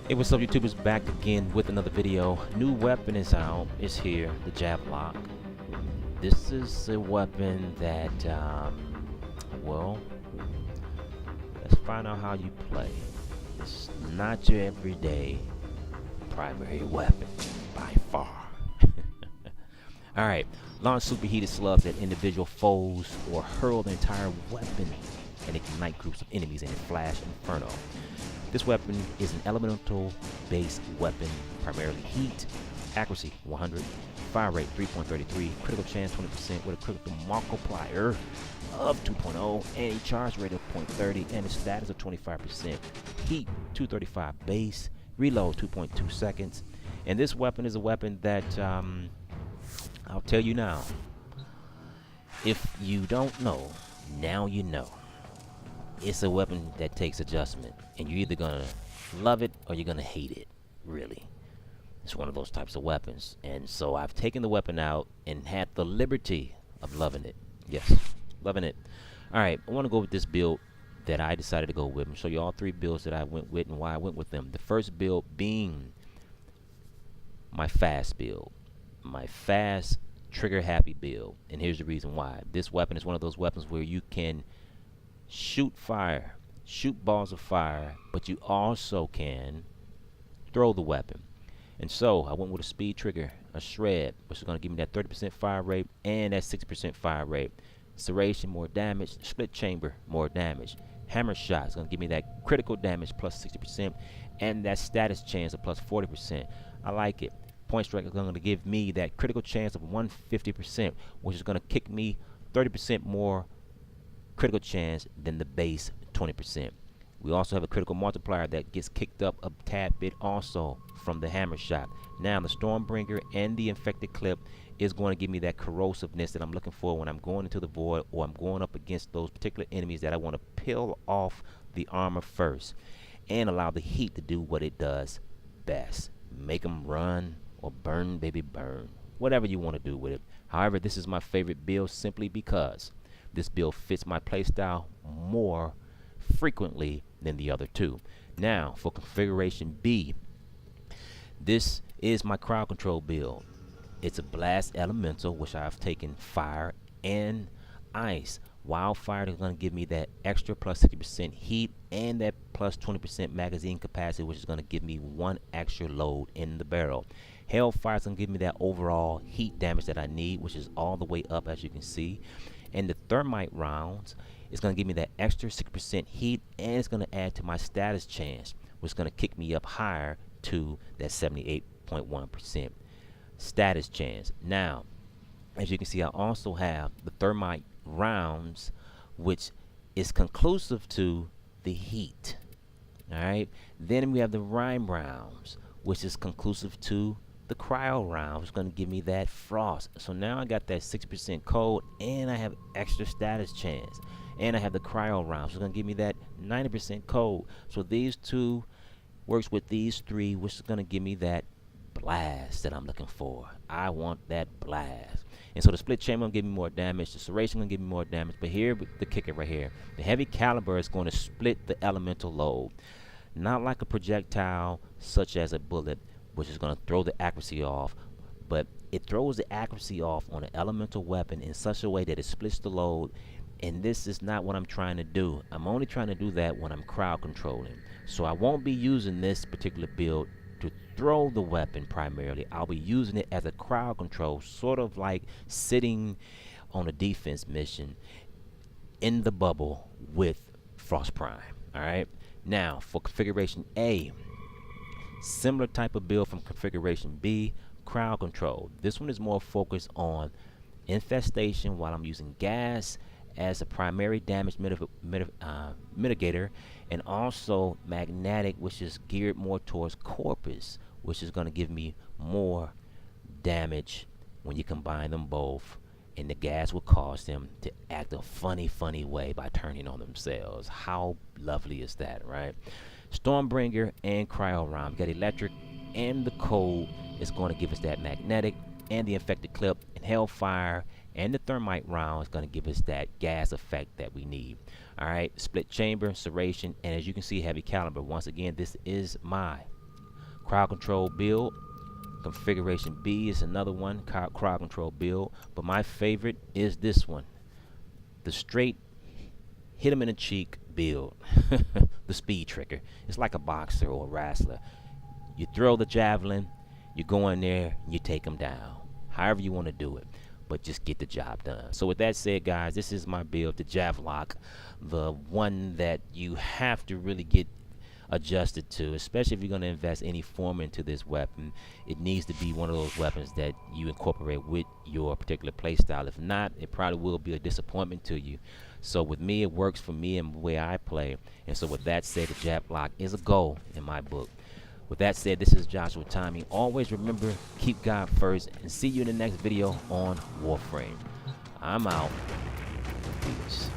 Hey, what's up, YouTubers? Back again with another video. New weapon is out. It's here, the Javlok. This is a weapon that, well, let's find out how you play. It's not your everyday primary weapon, by far. Alright, launch superheated slugs at individual foes or hurl the entire weapon and ignite groups of enemies in a flash inferno. This weapon is an elemental-based weapon, primarily heat, accuracy 100, fire rate 3.33, critical chance 20% with a critical multiplier of 2.0, and a charge rate of 0.30, and a status of 25%. Heat 235 base, reload 2.2 seconds, and this weapon is a weapon that I'll tell you now. If you don't know, now you know. It's a weapon that takes adjustment, and you're either gonna love it or you're gonna hate it. Really, it's one of those types of weapons, and so I've taken the weapon out and had the liberty of loving it. Yes, loving it. All right, I want to go with this build that I decided to go with and show you all three builds that I went with and why I went with them. The first build being my fast build, my fast trigger happy build, and here's the reason why. This weapon is one of those weapons where you can shoot fire, shoot balls of fire, but you also can throw the weapon. And so I went with a speed trigger, a shred, which is going to give me that 30% fire rate and that 60% fire rate. Serration, more damage. Split chamber, more damage. Hammer shot is going to give me that critical damage plus 60% and that status chance of plus 40%. I like it. Point strike is going to give me that critical chance of 150%, which is going to kick me 30% more critical chance than the base 20%. We also have a critical multiplier that gets kicked up a tad bit also from the hammer shot. Now the Stormbringer and the infected clip is going to give me that corrosiveness that I'm looking for when I'm going into the void or I'm going up against those particular enemies that I want to peel off the armor first and allow the heat to do what it does best. Make them run or burn, baby, burn. Whatever you want to do with it. However, this is my favorite build simply because this build fits my playstyle more frequently than the other two. Now, for configuration B, this is my crowd control build. It's a blast elemental, which I've taken fire and ice. Wildfire is going to give me that extra plus 60% heat and that plus 20% magazine capacity, which is going to give me one extra load in the barrel. Hellfire is going to give me that overall heat damage that I need, which is all the way up, as you can see. And the thermite rounds is going to give me that extra 6% heat, and it's going to add to my status chance, which is going to kick me up higher to that 78.1% status chance. Now, as you can see, I also have the thermite rounds, which is conclusive to the heat. All right. Then we have the rime rounds, which is conclusive to the cryo round, which is going to give me that frost. So now I got that 60% cold, and I have extra status chance, and I have the cryo round, which is going to give me that 90% cold. So these two works with these three, which is going to give me that blast that I'm looking for. I want that blast. And so the split chamber will give me more damage, the serration will give me more damage, but here the kicker right here, the heavy caliber is going to split the elemental load, not like a projectile such as a bullet, which is going to throw the accuracy off, but it throws the accuracy off on an elemental weapon in such a way that it splits the load. And this is not what I'm trying to do. I'm only trying to do that when I'm crowd controlling. So I won't be using this particular build to throw the weapon primarily. I'll be using it as a crowd control, sort of like sitting on a defense mission in the bubble with Frost Prime. All right. Now for configuration A, similar type of build from configuration B, crowd control. This one is more focused on infestation while I'm using gas as a primary damage mitigator, and also magnetic, which is geared more towards corpus, which is going to give me more damage when you combine them both, and the gas will cause them to act a funny way by turning on themselves. How lovely is that, right? Stormbringer and cryo round. We got electric and the cold is going to give us that magnetic, and the infected clip and hellfire and the thermite round is going to give us that gas effect that we need. All right, split chamber, serration, and as you can see, heavy caliber. Once again, this is my Crowd control build. Configuration B is another one, crowd control build. But my favorite is this one, the straight hit him in the cheek build. The speed trigger. It's like a boxer or a wrestler. You throw the javelin, you go in there, you take him down. However you want to do it, but just get the job done. So with that said, guys, this is my build, the Javlok, the one that you have to really get adjusted to, especially if you're going to invest any Forma into this weapon. It needs to be one of those weapons that you incorporate with your particular playstyle. If not, it probably will be a disappointment to you. So with me, it works for me and the way I play. And so with that said, the Javlok is a goal in my book. With that said, this is Joshua Tommy. Always remember, keep God first, and see you in the next video on Warframe. I'm out. Peace.